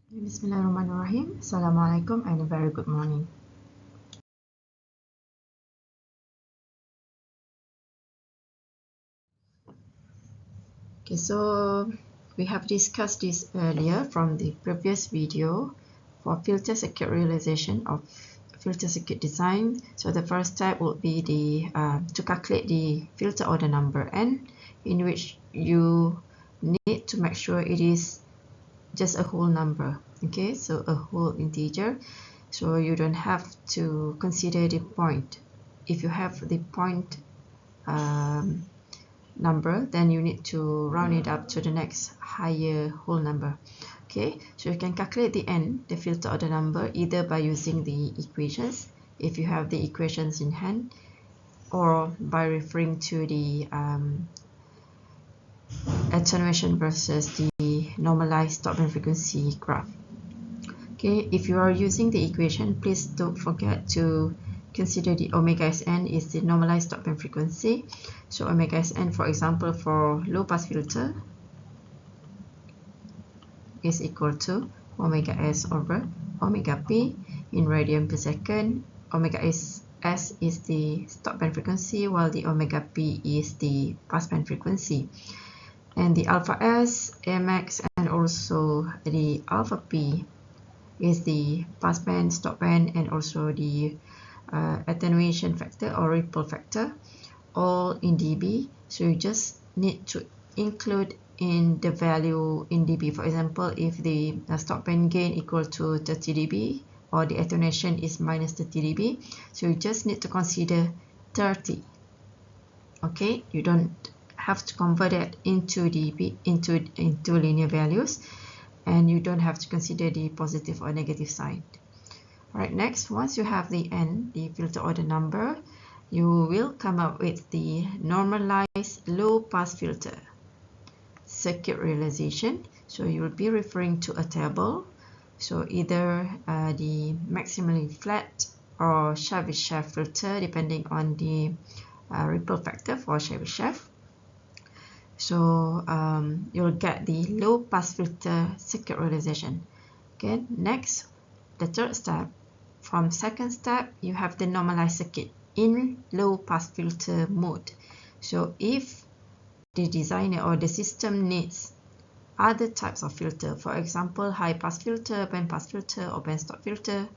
Bismillahirrahmanirrahim. Assalamualaikum and a very good morning. Okay, so we have discussed this earlier from the previous video for filter circuit realization of filter circuit design. So the first step would be to calculate the filter order number n, in which you need to make sure it is just a whole number. Okay, so a whole integer. So you don't have to consider the point. If you have the point number, then you need to round it up to the next higher whole number. Okay, so you can calculate the n, the filter order number, either by using the equations, if you have the equations in hand, or by referring to the attenuation versus the normalized stop band frequency graph. Okay, if you are using the equation, please don't forget to consider the omega Sn is the normalized stop band frequency. So omega Sn, for example, for low pass filter is equal to omega S over omega P in radian per second. Omega S is the stop band frequency, while the omega P is the pass band frequency. And the alpha S, Amax, and also the alpha P is the pass band, stop band, and also the attenuation factor or ripple factor, all in dB. So you just need to include in the value in dB. For example, if the stop band gain equal to 30 dB or the attenuation is minus 30 dB, so you just need to consider 30. Okay, you don't have to convert it into dB into linear values, and you don't have to consider the positive or negative sign. Alright, next, once you have the n, the filter order number, you will come up with the normalized low pass filter circuit realization. So you will be referring to a table. So either the maximally flat or Chebyshev filter, depending on the ripple factor for Chebyshev. So you'll get the low pass filter circuit realization. Okay, next, the third step. From second step, you have the normalized circuit in low pass filter mode. So if the designer or the system needs other types of filter, for example, high pass filter, band pass filter, or band stop filter,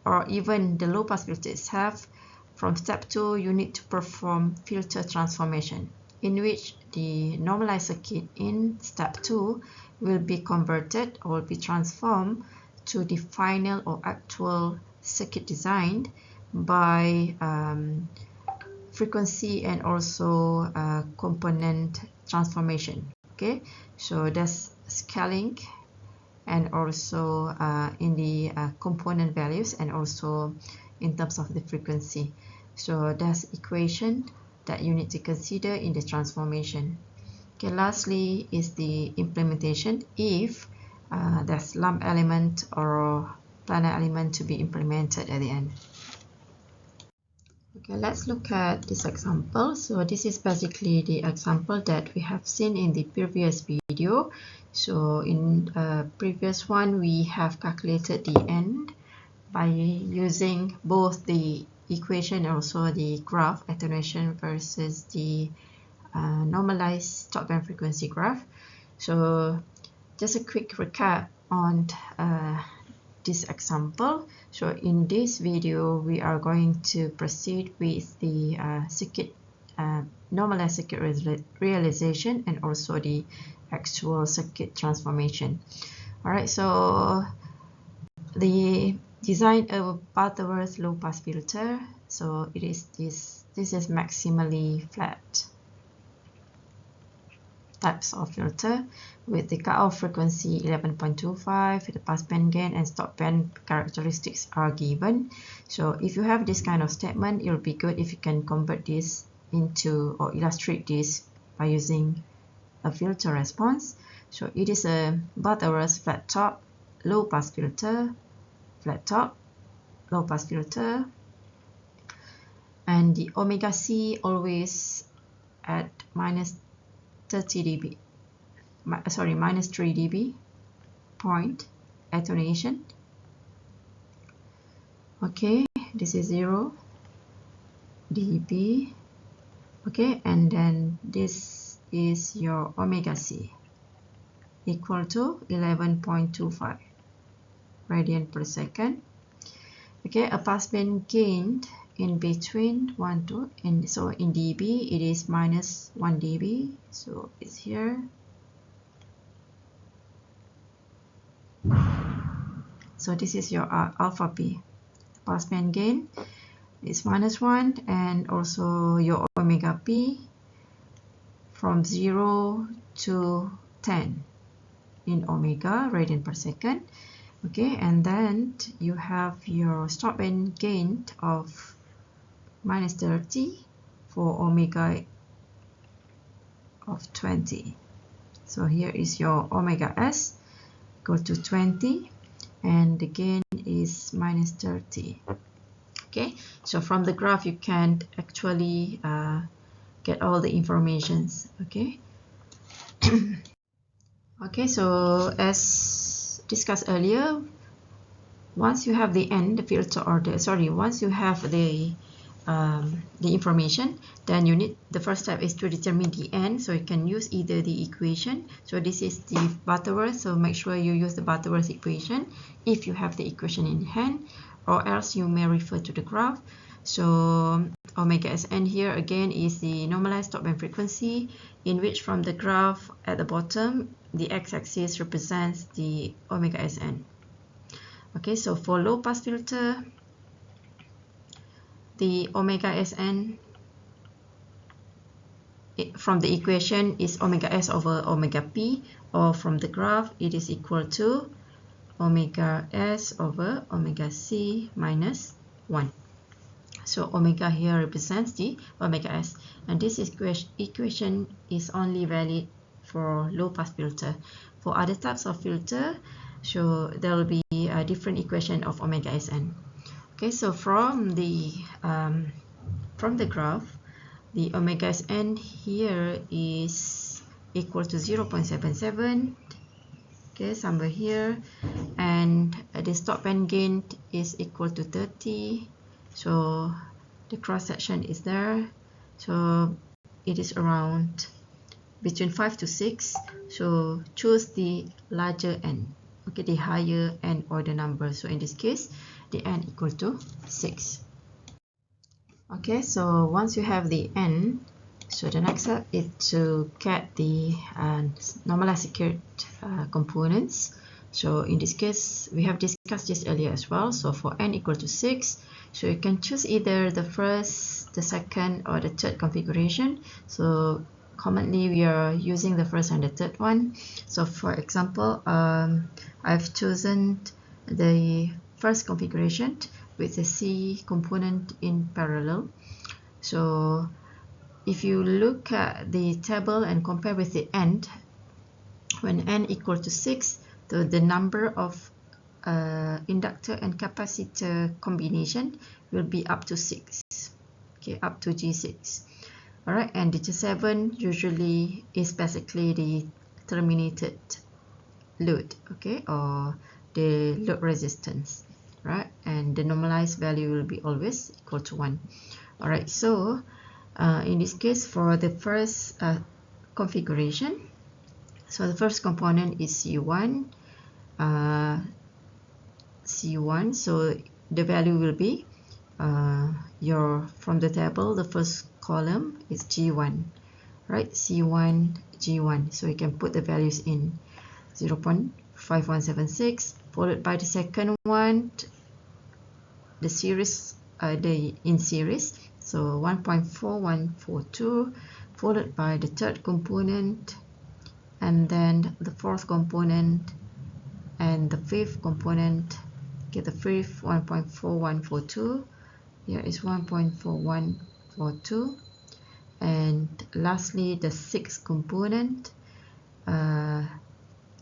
or even the low pass filter itself, from step 2, you need to perform filter transformation, in which the normalized circuit in step 2 will be converted or will be transformed to the final or actual circuit designed by frequency and also component transformation. Okay, so that's scaling and also in the component values and also in terms of the frequency. So that's equation that you need to consider in the transformation. Okay, lastly is the implementation. If there's lump element or planar element to be implemented at the end. Okay, let's look at this example. So this is basically the example that we have seen in the previous video. So in previous one, we have calculated the n by using both the equation and also the graph, attenuation versus the normalized stop band frequency graph. So just a quick recap on this example. So in this video, we are going to proceed with the normalized circuit realization and also the actual circuit transformation. All right, so the design of Butterworth low pass filter. So it is this is maximally flat types of filter with the cutoff frequency 11.25, the pass band gain and stop band characteristics are given. So if you have this kind of statement, it will be good if you can convert this into or illustrate this by using a filter response. So it is a Butterworth flat top low pass filter, flat top low pass filter, and the omega C always at minus 30 dB, sorry, minus 3 dB point. attenuation. Okay, this is 0 dB. Okay, and then this is your omega c equal to 11.25 radian per second. Okay, a passband gained in between 1 to, and so in dB it is minus 1 dB, so it's here. So this is your alpha p. Passband gain is minus 1, and also your omega p from 0 to 10 in omega radian per second. Okay, and then you have your stopband gain of minus 30 for omega of 20. So here is your omega s go to 20, and the gain is minus 30. Okay, so from the graph you can actually get all the informations. Okay. Okay, so as discussed earlier, once you have the n, the filter, or once you have the information, then you need, the first step is to determine the n. So you can use either the equation. So this is the Butterworth, so make sure you use the Butterworth equation if you have the equation in hand, or else you may refer to the graph. So omega Sn here again is the normalized stopband frequency, in which from the graph at the bottom, the x-axis represents the omega Sn. Okay, so for low pass filter, the omega Sn from the equation is omega s over omega p, or from the graph it is equal to omega s over omega c minus 1. So omega here represents the omega s, and this equation is only valid for low pass filter. For other types of filter, so there will be a different equation of omega Sn. Okay, so from the graph, the omega Sn here is equal to 0.77. Okay, somewhere here, and the stopband gain is equal to 30. So the cross section is there. So it is around between 5 to 6. So choose the larger n. Okay, the higher n order number. So in this case, the n equal to 6. Okay, so once you have the n, so the next step is to get the normalized secured components. So in this case, we have discussed this earlier as well. So for n equal to 6, so you can choose either the first, the second, or the third configuration. So commonly we are using the first and the third one. So for example, I've chosen the first configuration with the C component in parallel. So if you look at the table and compare with the n, when n equal to 6, the number of inductor and capacitor combination will be up to 6. Okay, up to G6. Alright, and the G7 usually is basically the terminated load, okay, or the load resistance, right? And the normalized value will be always equal to 1. Alright, so in this case, for the first configuration, so the first component is C1, so the value will be from the table, the first column is G1, right? C1, G1, so you can put the values in 0.5176, followed by the second one, the series, in series, so 1.4142, followed by the third component, and then the fourth component, and the fifth component. Get the fifth 1.4142, here is 1.4142, and lastly the sixth component, in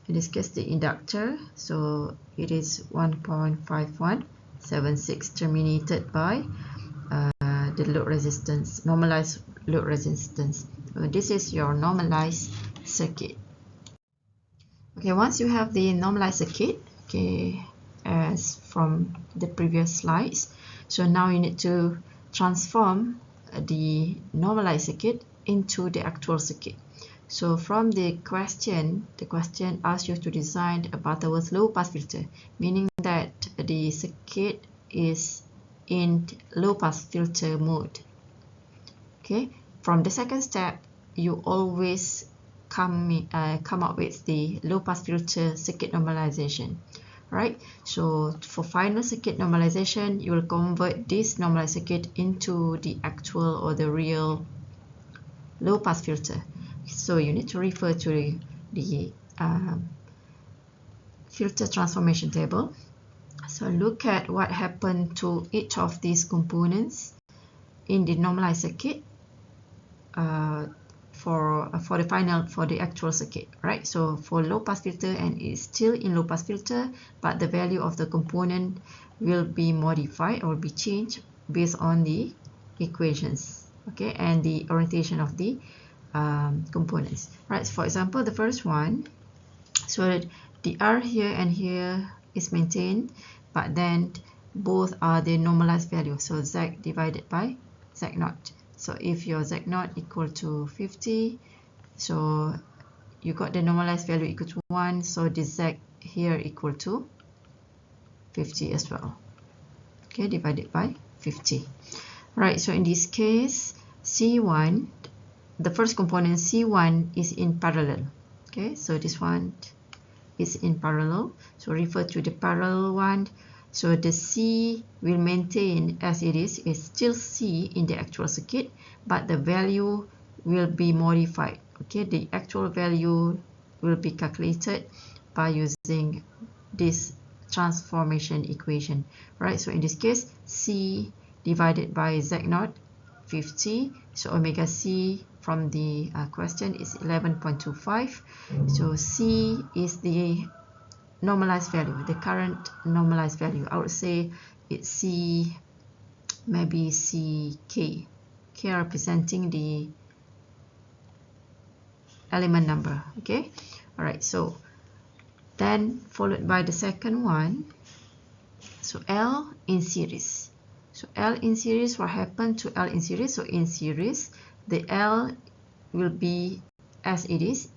this case the inductor, so it is 1.5176, terminated by the load resistance, normalized load resistance. So this is your normalized circuit. Okay, once you have the normalized circuit, okay, as from the previous slides. So now you need to transform the normalized circuit into the actual circuit. So from the question asks you to design a Butterworth low pass filter, meaning that the circuit is in low pass filter mode. Okay, from the second step, you always come up with the low pass filter circuit normalization. Right, so for final circuit normalization, you will convert this normalized circuit into the actual or the real low pass filter. So you need to refer to the filter transformation table. So look at what happened to each of these components in the normalized circuit for the actual circuit, right? So for low pass filter, and it's still in low pass filter, but the value of the component will be modified or be changed based on the equations, okay, and the orientation of the components, right? For example, the first one, so the R here and here is maintained, but then both are the normalized value, so Z divided by Z naught. So if your Z naught equal to 50, so you got the normalized value equal to 1, so the Z here equal to 50 as well, okay, divided by 50. Right, so in this case, C1, the first component C1 is in parallel, okay, so this one is in parallel, so refer to the parallel one. So the C will maintain as it is, it's still C in the actual circuit, but the value will be modified, okay, the actual value will be calculated by using this transformation equation, right? So in this case, C divided by Z naught, 50, so omega C from the question is 11.25. so C is the normalized value, the current normalized value. I would say it's C, maybe CK, K representing the element number, okay. All right, so then followed by the second one, so L in series. So L in series, what happened to L in series? So in series, the L will be as it is,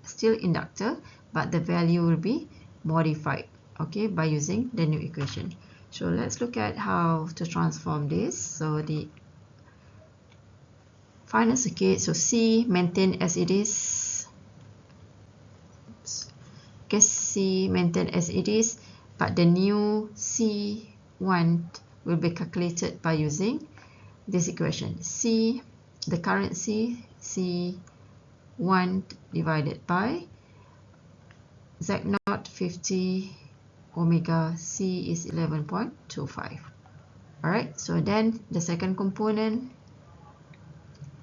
still inductor, but the value will be modified, okay, by using the new equation. So let's look at how to transform this. So the final circuit, so C maintained as it is. Oops. Okay, C maintained as it is, but the new C1 will be calculated by using this equation. C, the current C, C1 divided by Z naught 50, omega C is 11.25. Alright, so then the second component,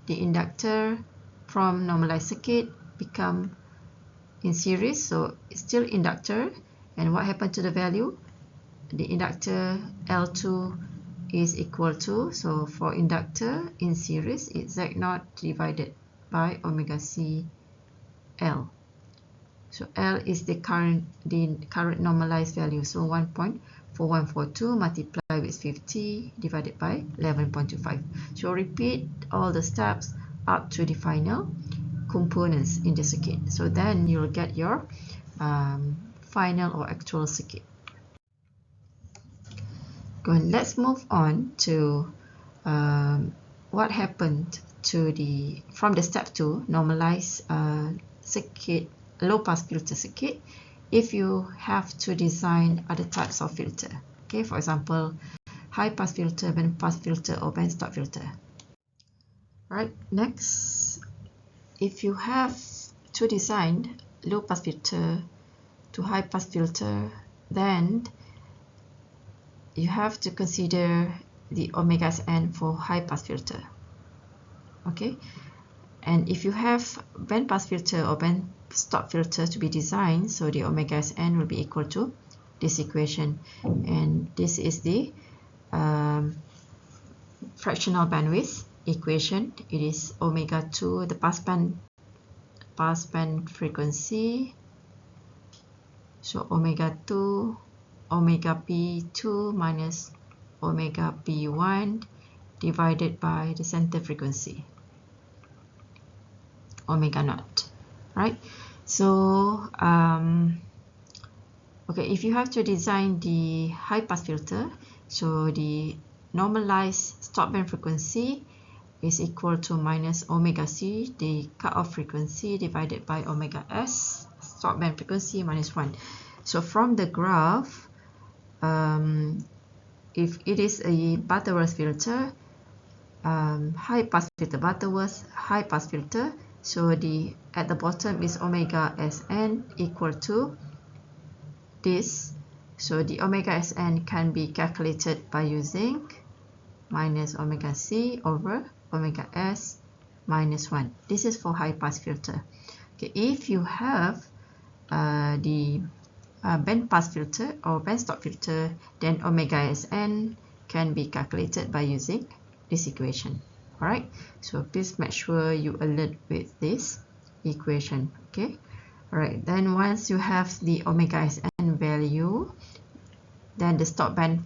the inductor from normalized circuit become in series, so it's still inductor, and what happened to the value? The inductor L2 is equal to, so for inductor in series, it's Z naught divided by omega C L. So L is the current normalized value, so 1.4142 multiplied with 50 divided by 11.25. So repeat all the steps up to the final components in the circuit. So then you'll get your final or actual circuit. Good. Let's move on to what happened to from the step 2 normalized circuit, low pass filter circuit, if you have to design other types of filter, okay, for example high pass filter, band pass filter, or band stop filter. Right, next, if you have to design low pass filter to high pass filter, then you have to consider the omega Sn for high pass filter, okay. And if you have band pass filter or band stop filter to be designed, so the omega Sn will be equal to this equation, and this is the fractional bandwidth equation. It is omega 2, the passband frequency, So omega 2, omega p2 minus omega p1 divided by the center frequency, omega naught, right? So okay, if you have to design the high pass filter, so the normalized stop band frequency is equal to minus omega c, the cutoff frequency, divided by omega s, stop band frequency, minus 1. So from the graph, if it is a Butterworth filter, high pass filter, Butterworth high pass filter, so the at the bottom is omega Sn equal to this. So the omega Sn can be calculated by using minus omega c over omega s minus 1. This is for high pass filter. Okay, if you have the band pass filter or band stop filter, then omega Sn can be calculated by using this equation. Alright, so please make sure you alert with this equation. Okay, alright, then once you have the omega Sn value, then the stop band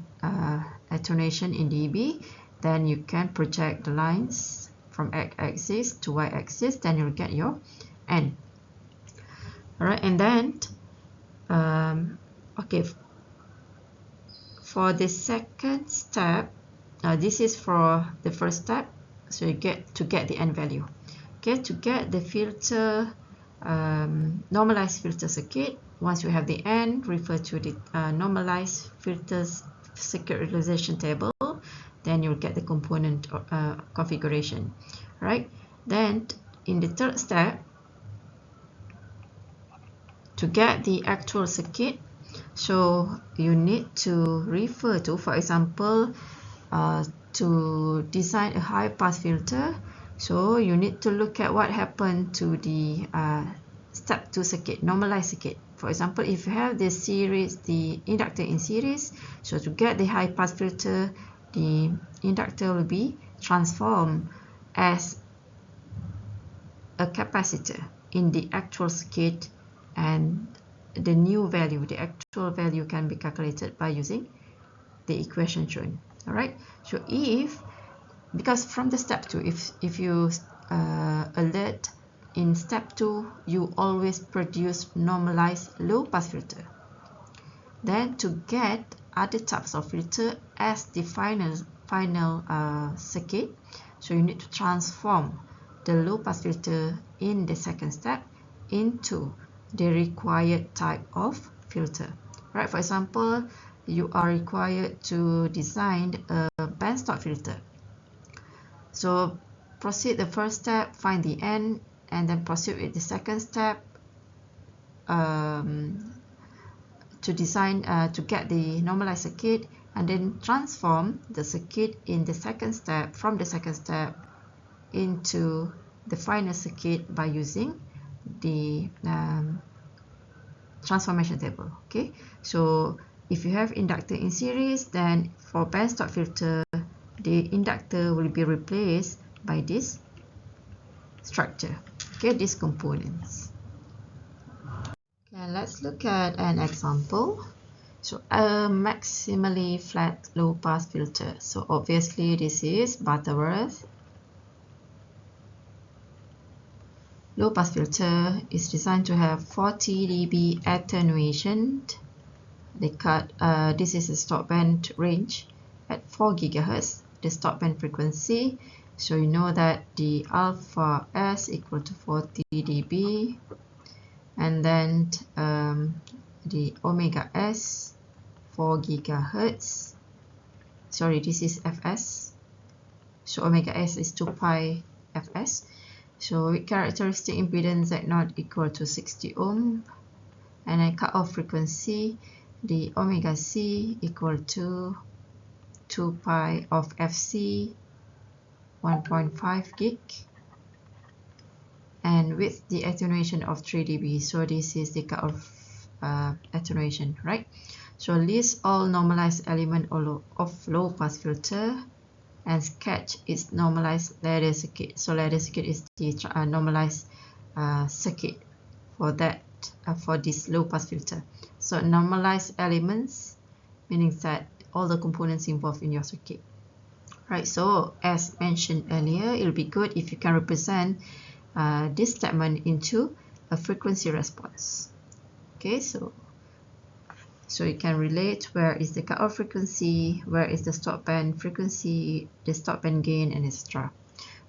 attenuation in dB, then you can project the lines from x-axis to y-axis, then you'll get your n. Alright, and then okay, for the second step, this is for the first step, so you get the n value. Okay, to get the filter normalized filter circuit, once you have the n, refer to the normalized filters circuit realization table, then you'll get the component configuration, right? Then in the third step, to get the actual circuit, so you need to refer to, for example, to design a high pass filter, so you need to look at what happened to the step 2 circuit, normalized circuit. For example, if you have the series, the inductor in series, so to get the high pass filter, the inductor will be transformed as a capacitor in the actual circuit, and the new value, the actual value, can be calculated by using the equation shown. Alright, so because from the step 2, if you alert in step 2, you always produce normalized low pass filter. Then to get other types of filter as the final circuit, so you need to transform the low pass filter in the second step into the required type of filter. Right, for example, you are required to design a band stop filter. So proceed the first step, find the n, and then proceed with the second step to design to get the normalized circuit, and then transform the circuit in the second step, from the second step into the final circuit by using the transformation table. Okay, so if you have inductor in series, then for band stop filter, the inductor will be replaced by this structure, okay, these components. Okay, let's look at an example. So a maximally flat low pass filter. So obviously this is Butterworth. Low pass filter is designed to have 40 dB attenuation. This is a stop band range at 4 GHz, the stop band frequency. So you know that the alpha s equal to 40 dB, and then the omega s 4 GHz. Sorry, this is fs. So omega s is 2 pi fs. So with characteristic impedance Z0 equal to 60 ohm, and a cutoff frequency, the omega c equal to 2 pi of fc 1.5 gig, and with the attenuation of 3 dB. So this is the cutoff attenuation, right? So list all normalized element of low pass filter and sketch its normalized ladder circuit. So ladder circuit is the normalized circuit for that for this low pass filter. So normalized elements meaning that all the components involved in your circuit. Right, so as mentioned earlier, it will be good if you can represent this statement into a frequency response. Okay, so you can relate where is the cutoff frequency, where is the stop band frequency, the stop band gain, and etc.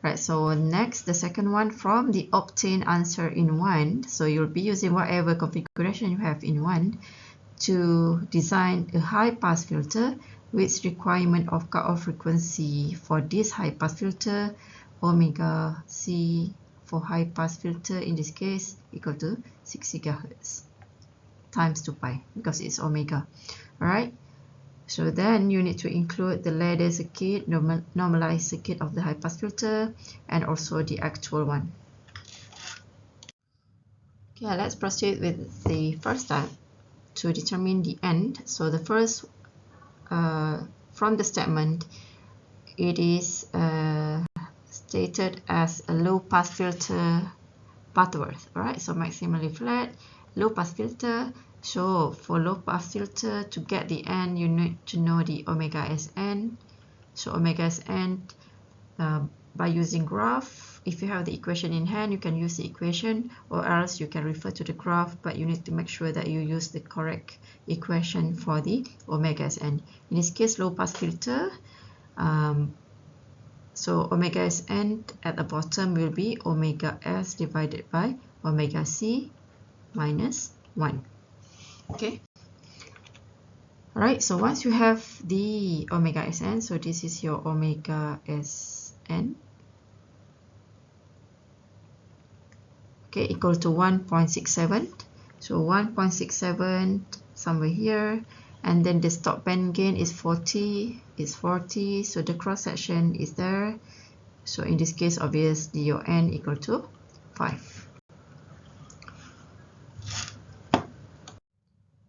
Right, so next, the second one, from the obtained answer in one, so you'll be using whatever configuration you have in one to design a high pass filter with requirement of cutoff frequency for this high pass filter, omega C for high pass filter in this case equal to 6 GHz times 2 pi because it's omega. Alright, so then you need to include the ladder circuit, normalized circuit of the high pass filter, and also the actual one. Okay, let's proceed with the first step to determine the end. So the first, from the statement, it is stated as a low pass filter Butterworth. Alright, so maximally flat, low pass filter. So for low pass filter, to get the end, you need to know the omega Sn. So omega Sn by using graph. If you have the equation in hand, you can use the equation, or else you can refer to the graph, but you need to make sure that you use the correct equation for the omega Sn. In this case, low pass filter, so omega Sn at the bottom will be omega S divided by omega C minus 1. Okay. Alright, so once you have the omega Sn, so this is your omega Sn, okay, equal to 1.67. So 1.67 somewhere here, and then the stop band gain is 40, so the cross section is there. So in this case, obviously your n equal to 5.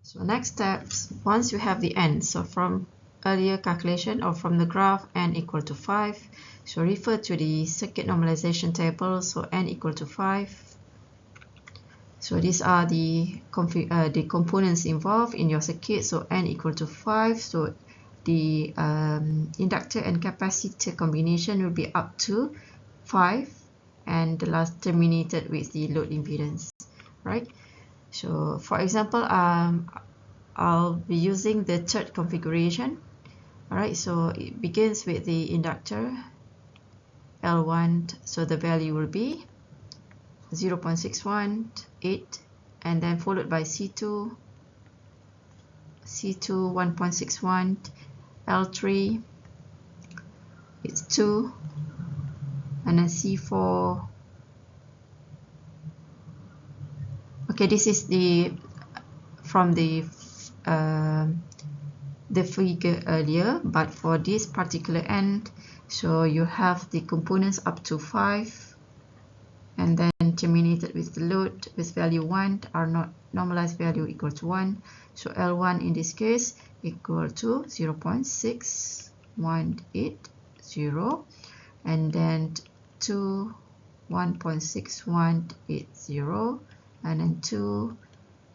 So next steps, once you have the n, so from earlier calculation or from the graph, n equal to 5. So refer to the circuit normalization table, so n equal to 5. So these are the components involved in your circuit, so n equal to 5. So the inductor and capacitor combination will be up to 5, and the last terminated with the load impedance, right? So for example, I'll be using the third configuration. Alright, so it begins with the inductor L1, so the value will be 0.618, and then followed by C2 1.61, L3 it's 2, and then C4. Okay, this is the from the figure earlier, but for this particular end, so you have the components up to 5, and then terminated with the load with value 1, are not normalized value equal to 1. So L1 in this case equal to 0.6180, and then 2 1.6180, and then 2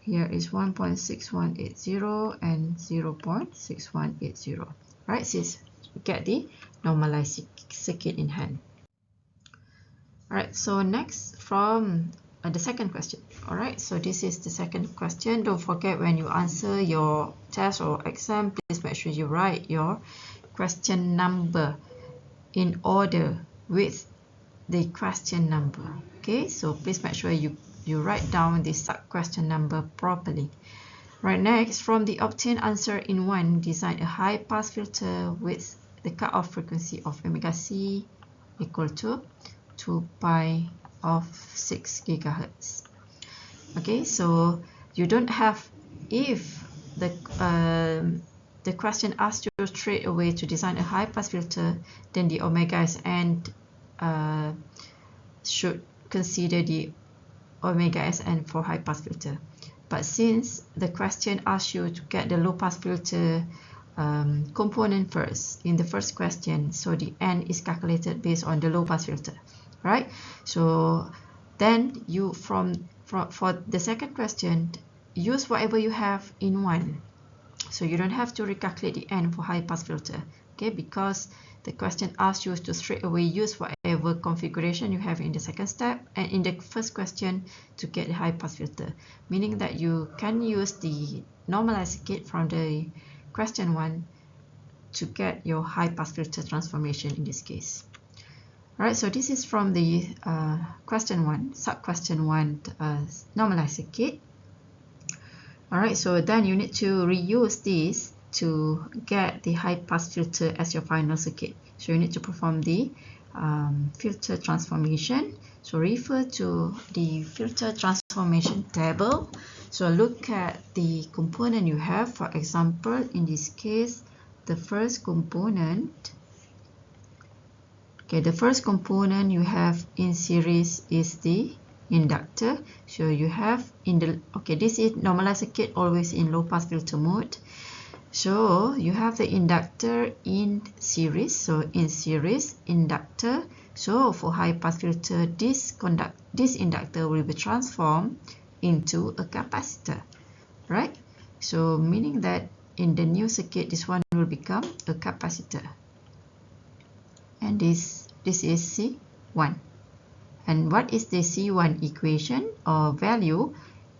here is 1.6180 and 0.6180. Right, since we get the normalized circuit in hand. Alright, so next from the second question. Alright, so this is the second question. Don't forget, when you answer your test or exam, please make sure you write your question number in order with the question number. Okay, so please make sure you write down the sub-question number properly. Right, next, from the obtained answer in one, design a high-pass filter with the cutoff frequency of omega C equal to 2 pi of 6 GHz. Okay, so you don't have, if the question asks you straight away to design a high-pass filter, then the omega Sn should consider the omega Sn for high pass filter. But since the question asks you to get the low pass filter component first in the first question, so the n is calculated based on the low pass filter, right? So then you, from For the second question, use whatever you have in one. So you don't have to recalculate the n for high pass filter, okay, because the question asks you to straight away use whatever configuration you have in the second step and in the first question to get the high pass filter, meaning that you can use the normalized circuit from the question 1 to get your high pass filter transformation in this case. Alright, so this is from the question 1, sub-question 1 normalized circuit. Alright, so then you need to reuse this to get the high pass filter as your final circuit. So you need to perform the filter transformation. So refer to the filter transformation table. So look at the component you have. For example, in this case, the first component. Okay, the first component you have in series is the inductor. So you have in the, okay, this is normalized circuit always in low pass filter mode. So you have the inductor in series. So in series inductor. So for high pass filter, this inductor will be transformed into a capacitor, right? So meaning that in the new circuit, this one will become a capacitor. And this is C1. And what is the C1 equation or value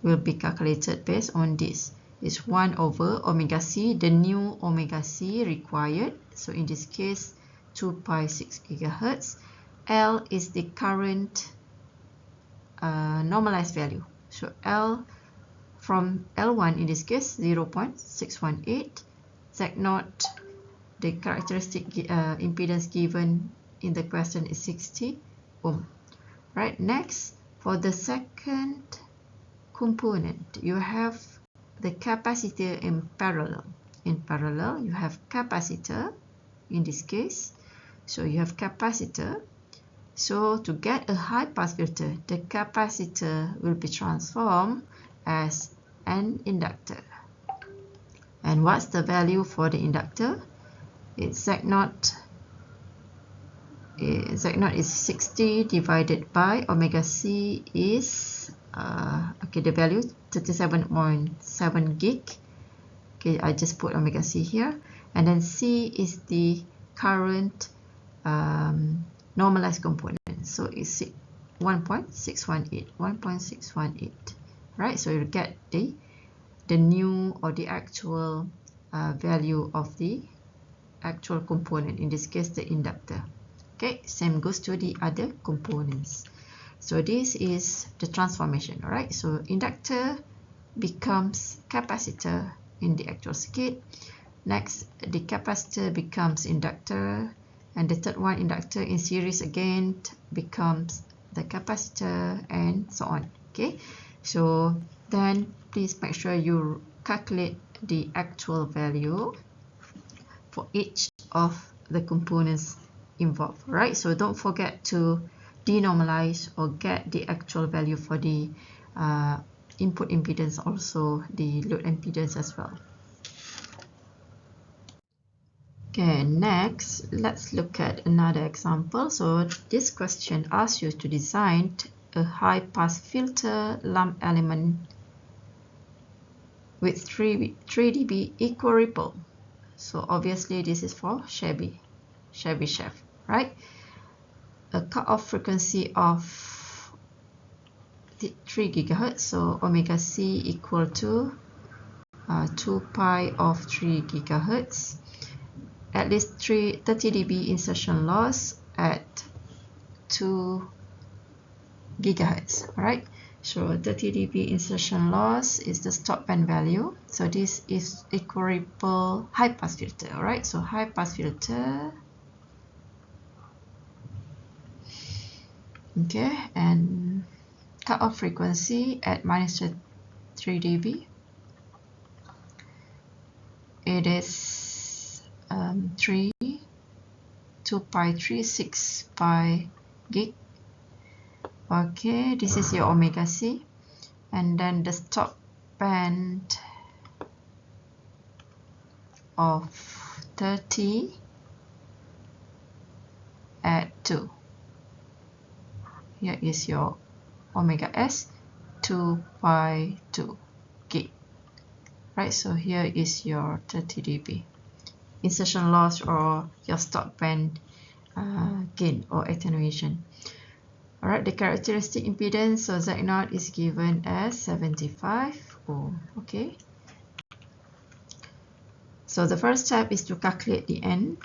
will be calculated based on this. It's 1 over omega C, the new omega C required. So in this case, 2 pi 6 gigahertz. L is the current normalized value. So L from L1 in this case, 0.618. Z0, the characteristic impedance given in the question is 60 ohm. Right, next, for the second component, you have the capacitor in parallel. In parallel, you have capacitor in this case. So you have capacitor. So to get a high pass filter, the capacitor will be transformed as an inductor. And what's the value for the inductor? It's Z0. Z0 is 60 divided by omega C is okay, the value 37.7 gig. Okay, I just put omega C here, and then C is the current normalized component. So it's 1.618. Right? So you get the new or the actual value of the actual component. In this case, the inductor. Okay, same goes to the other components. So this is the transformation, all right? So inductor becomes capacitor in the actual circuit. Next, the capacitor becomes inductor. And the third one, inductor in series again becomes the capacitor and so on, okay? So then please make sure you calculate the actual value for each of the components involved, right? So don't forget to denormalize or get the actual value for the input impedance, also the load impedance as well. Okay, next, let's look at another example. So this question asks you to design a high pass filter lump element with 3 dB equal ripple. So obviously this is for Chebyshev, right? A cutoff frequency of 3 gigahertz. So omega C equal to 2 pi of 3 gigahertz. At least 30 dB insertion loss at 2 gigahertz. All right. So 30 dB insertion loss is the stop band value. So this is equal ripple high pass filter. All right. So high pass filter. Okay, and cutoff frequency at minus 3 dB. It is 2 pi 3 6 pi gig. Okay, this is your omega C, and then the stop band of 30 at 2. Here is your omega S, 2 pi 2 gig. Right, so here is your 30 dB insertion loss or your stop band gain or attenuation. Alright, the characteristic impedance, so Z0 is given as 75 ohm. Okay. So the first step is to calculate the N.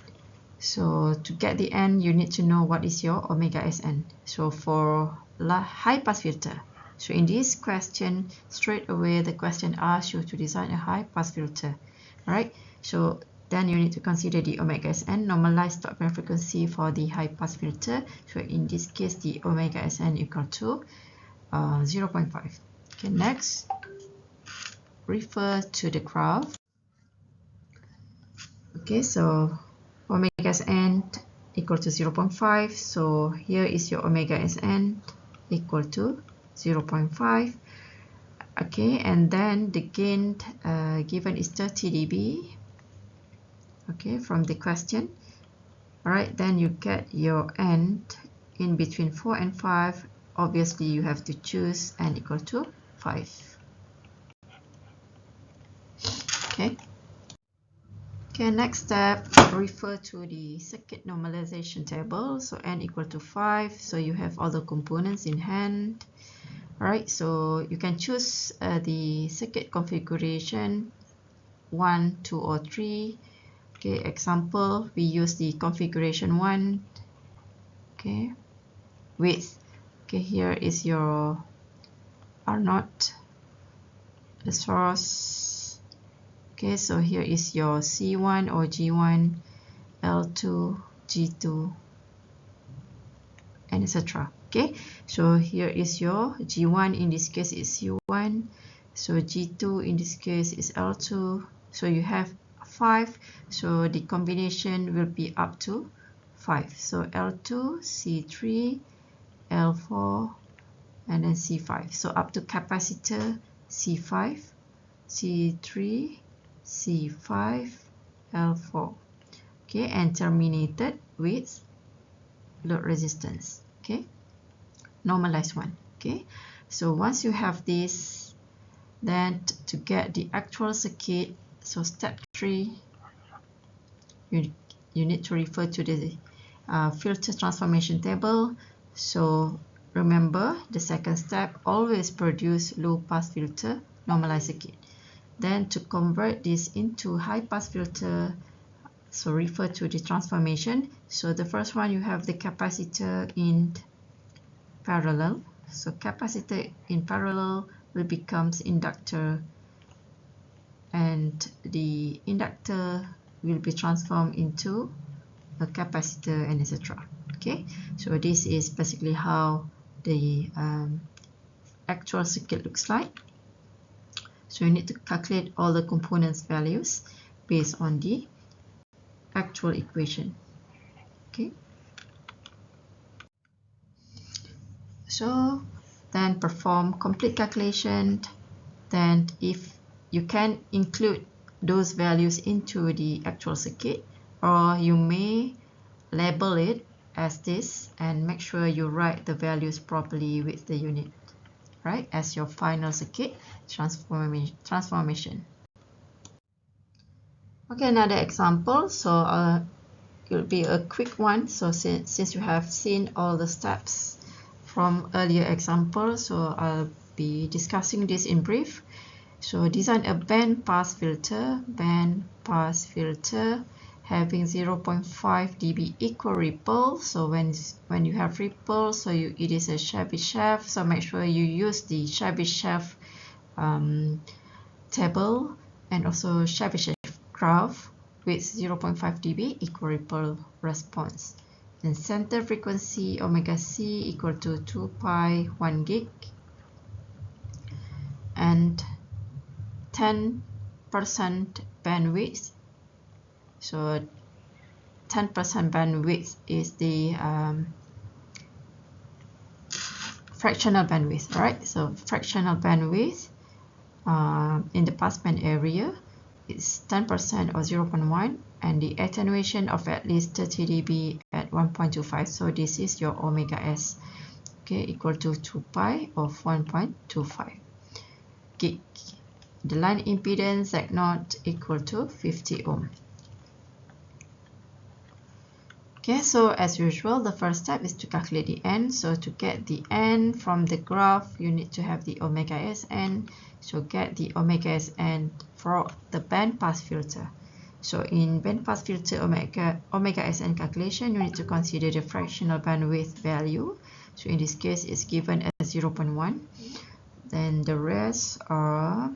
So to get the N, you need to know what is your omega Sn. So for high pass filter, so in this question, straight away the question asks you to design a high pass filter. Alright, so then you need to consider the omega Sn, normalized stop band frequency for the high pass filter. So in this case, the omega Sn equal to 0.5. Okay, next, refer to the graph. Okay, so omega Sn equal to 0.5. So here is your omega Sn equal to 0.5. Okay, and then the gain given is 30 dB. Okay, from the question. Alright, then you get your N in between 4 and 5. Obviously, you have to choose N equal to 5. Okay. Okay, next step, refer to the circuit normalization table. So N equal to 5. So you have all the components in hand. Alright, so you can choose the circuit configuration 1, 2, or 3. Okay, example, we use the configuration 1. Okay, width. Okay, here is your R0, the source. Okay, so here is your C1 or G1, L2, G2, and etc. Okay, so here is your G1, in this case is C1, so G2 in this case is L2. So you have 5, so the combination will be up to 5. So L2, C3, L4, and then C5. So up to capacitor C5, C3, C5, L4. Okay, and terminated with load resistance. Okay, normalized one. Okay, so once you have this, then to get the actual circuit, so step 3, you need to refer to the filter transformation table. So remember, the second step, always produce low pass filter normalized circuit. Then to convert this into high pass filter, so refer to the transformation. So the first one, you have the capacitor in parallel. So capacitor in parallel will becomes inductor, and the inductor will be transformed into a capacitor, and etc. Okay, so this is basically how the actual circuit looks like. So you need to calculate all the components values based on the actual equation. Okay, so then perform complete calculation. Then if you can include those values into the actual circuit, or you may label it as this and make sure you write the values properly with the unit, right, as your final circuit transformation. Okay, another example. So it will be a quick one. So since you have seen all the steps from earlier examples, so I'll be discussing this in brief. So design a band pass filter having 0.5 dB equal ripple. So when you have ripple, so it is a Chebyshev. So make sure you use the Chebyshev table and also Chebyshev graph with 0.5 dB equal ripple response. Then center frequency omega c equal to 2 pi 1 gig, and 10% bandwidth. So 10% bandwidth is the fractional bandwidth, right? So fractional bandwidth in the passband area is 10% or 0.1, and the attenuation of at least 30 dB at 1.25. So this is your omega s. okay, equal to 2 pi of 1.25 gig. The line impedance Z0 equal to 50 ohm. Okay, so as usual, the first step is to calculate the n. So to get the n from the graph, you need to have the omega Sn. So get the omega Sn for the bandpass filter. So in bandpass filter omega Sn calculation, you need to consider the fractional bandwidth value. So in this case, it's given as 0.1. Then the rest are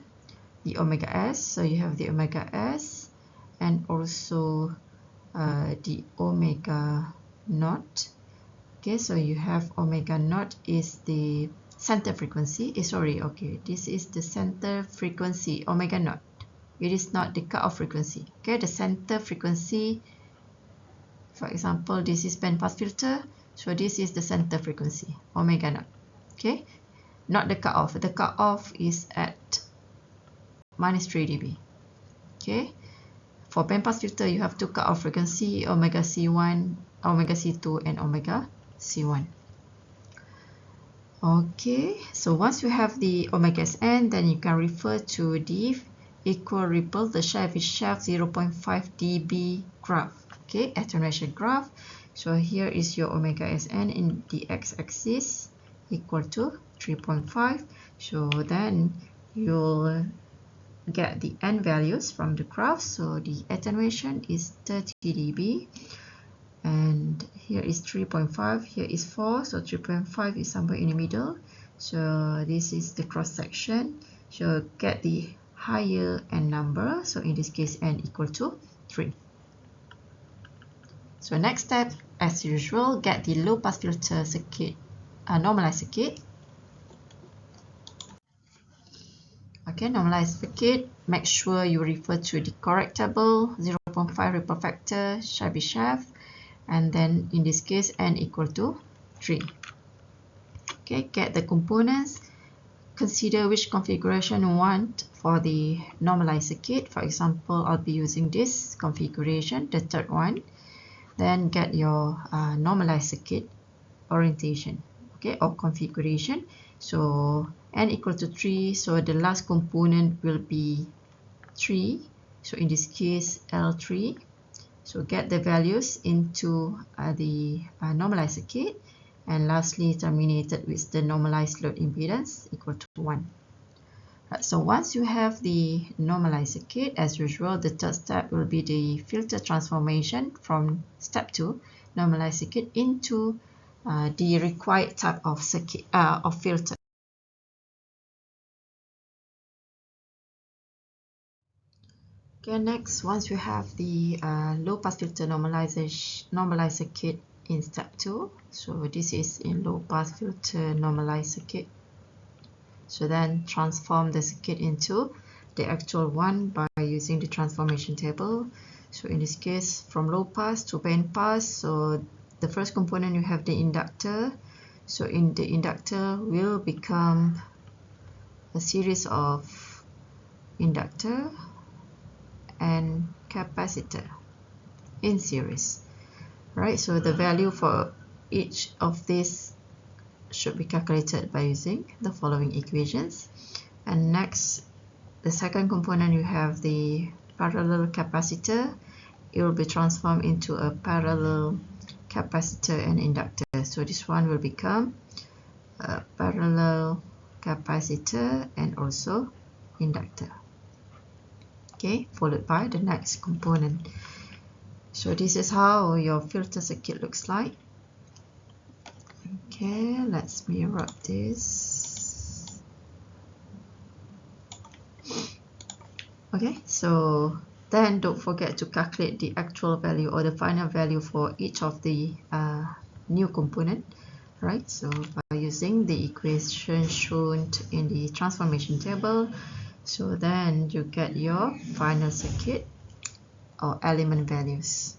the omega S. So you have the omega S and also the omega naught. Okay, so you have omega naught is the center frequency. This is the center frequency, omega naught. It is not the cutoff frequency. Okay, the center frequency, for example, this is bandpass filter. So this is the center frequency, omega naught. Okay, not the cutoff. The cutoff is at minus 3 dB. Okay. For bandpass filter, you have two cutoff frequency, omega C1, omega C2, and omega C1. Okay, so once you have the omega Sn, then you can refer to the equal ripple, the shaft 0.5 dB graph. Okay, attenuation graph. So here is your omega Sn in the x-axis equal to 3.5. So then you'll get the n values from the graph. So the attenuation is 30 dB, and here is 3.5, here is 4, so 3.5 is somewhere in the middle. So this is the cross section. So get the higher n number, so in this case n equal to 3. So next step, as usual, get the low pass filter circuit, normalized circuit. Okay, normalized circuit, make sure you refer to the correct table, 0.5 ripple factor, Chebyshev, and then in this case n equal to 3. Okay, get the components, consider which configuration you want for the normalized circuit. For example, I'll be using this configuration, the third one. Then get your normalized circuit orientation, okay, or configuration. So n equal to 3, so the last component will be 3. So in this case, L3. So get the values into the normalized circuit, and lastly terminated with the normalized load impedance equal to 1. Right, so once you have the normalized circuit, as usual, the third step will be the filter transformation from step 2, normalized circuit, into the required type of circuit of filter. Okay, next, once you have the low pass filter normalized circuit in step 2, so this is in low pass filter normalized circuit. So then transform the circuit into the actual one by using the transformation table. So in this case, from low pass to band pass, so the first component you have the inductor. So in the inductor will become a series of inductor and capacitor in series, right? So the value for each of these should be calculated by using the following equations. And next, the second component, you have the parallel capacitor. It will be transformed into a parallel capacitor and inductor. So this one will become a parallel capacitor and also inductor. Okay, followed by the next component. So this is how your filter circuit looks like. Okay, let's mirror this. Okay, so then don't forget to calculate the actual value or the final value for each of the new component, right? So by using the equation shown in the transformation table, so then you get your final circuit or element values.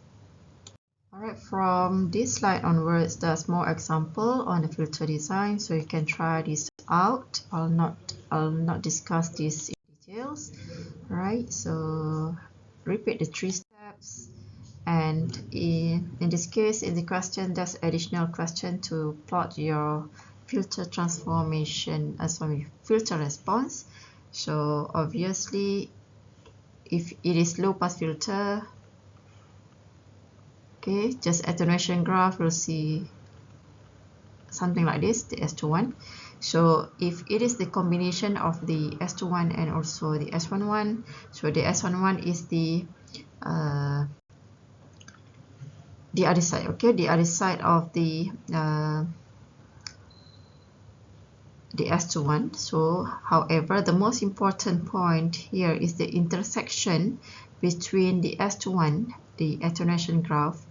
Alright, from this slide onwards, there's more example on the filter design, so you can try this out. I'll not discuss this in details. Alright, so repeat the 3 steps, and in this case, in the question, there's additional question to plot your filter transformation, filter response. So obviously, if it is low pass filter, okay, just attenuation graph, we'll see something like this, the S21. So if it is the combination of the S21 and also the S11, so the S11 is the other side, okay, the other side of the S21. So however, the most important point here is the intersection between the S21, the attenuation graph,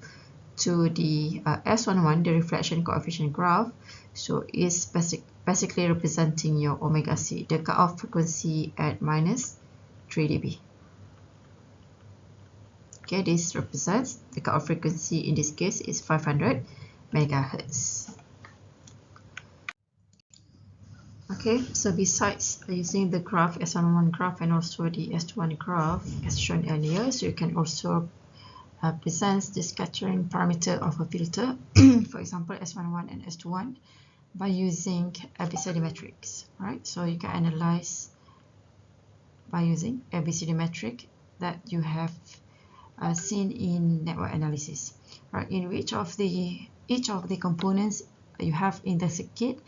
to the S11, the reflection coefficient graph. So is basically representing your omega c, the cutoff frequency at minus 3 dB. Okay, this represents the cutoff frequency in this case is 500 megahertz. Okay, so besides using the graph, S11 graph, and also the S21 graph as shown earlier, so you can also present the scattering parameter of a filter, for example S11 and S21, by using ABCD matrix, right? So you can analyze by using ABCD matrix that you have seen in network analysis, right? In which of the each of the components you have in the circuit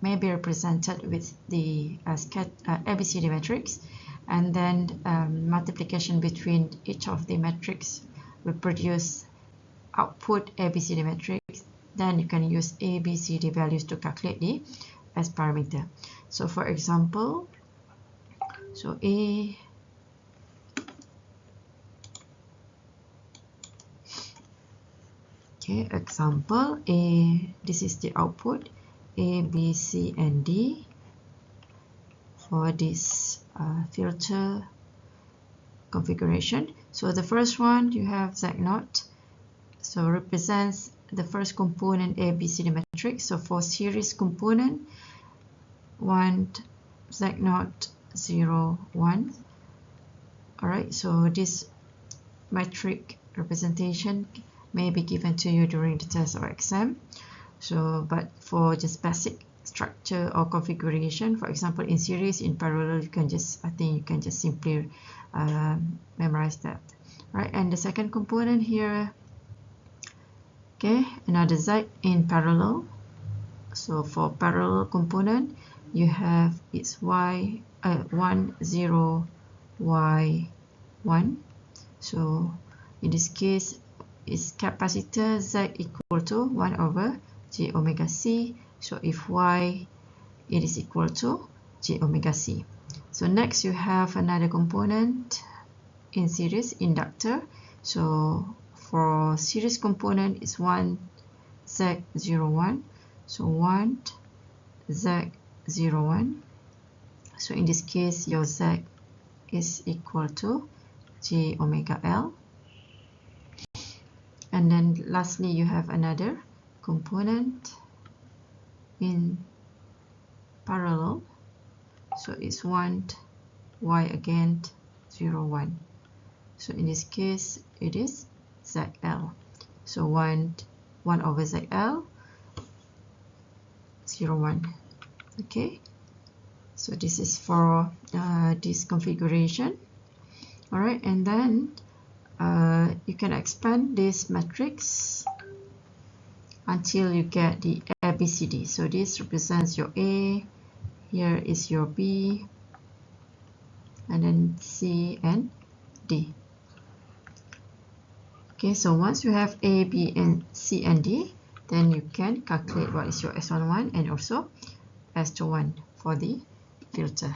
may be represented with the ABCD matrix, and then multiplication between each of the matrix will produce output ABCD matrix. Then you can use ABCD values to calculate the S parameter. So for example, so example A, this is the output A, B, C, and D for this filter configuration. So the first one, you have Z0, so represents the first component ABCD matrix. So for series component, 1, Z0, 0, 1. Alright, so this matrix representation may be given to you during the test or exam. So, but for just basic structure or configuration, for example, in series, in parallel, you can just, I think you can just simply memorize that, right? And the second component here, okay, another Z in parallel. So for parallel component, you have its Y 1, 0, Y 1. So in this case, its capacitor Z equal to 1 over J omega C. So if Y, it is equal to J omega C. So next you have another component in series, inductor. So for series component is 1 Z01. So 1 Z01. So in this case, your Z is equal to J omega L. And then lastly, you have another component in parallel. So it's 1 Y again 0, 1. So in this case, it is ZL. So 1 over ZL 0, 1. Okay, so this is for this configuration. All right, and then you can expand this matrix until you get the ABCD. So this represents your A, here is your B, and then C and D. Okay, so once you have A, B, and C and D, then you can calculate what is your S11 and also S21 for the filter.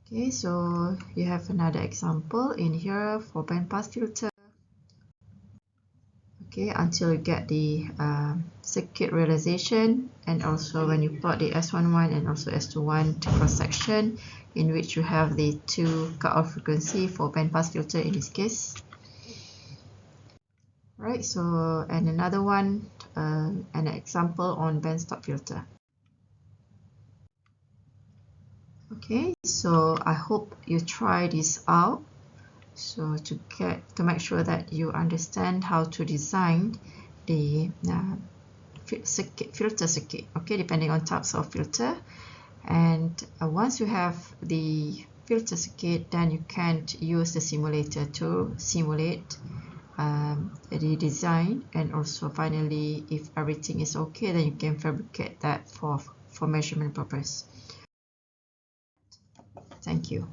Okay, so you have another example in here for bandpass filter. Okay, until you get the circuit realization, and also when you plot the S11 and also S21 cross section, in which you have the two cutoff frequency for bandpass filter in this case. Right, so and another one, an example on bandstop filter. Okay, so I hope you try this out. So to make sure that you understand how to design the filter circuit, okay, depending on types of filter. And once you have the filter circuit, then you can use the simulator to simulate the design, and also finally, if everything is okay, then you can fabricate that for measurement purpose. Thank you.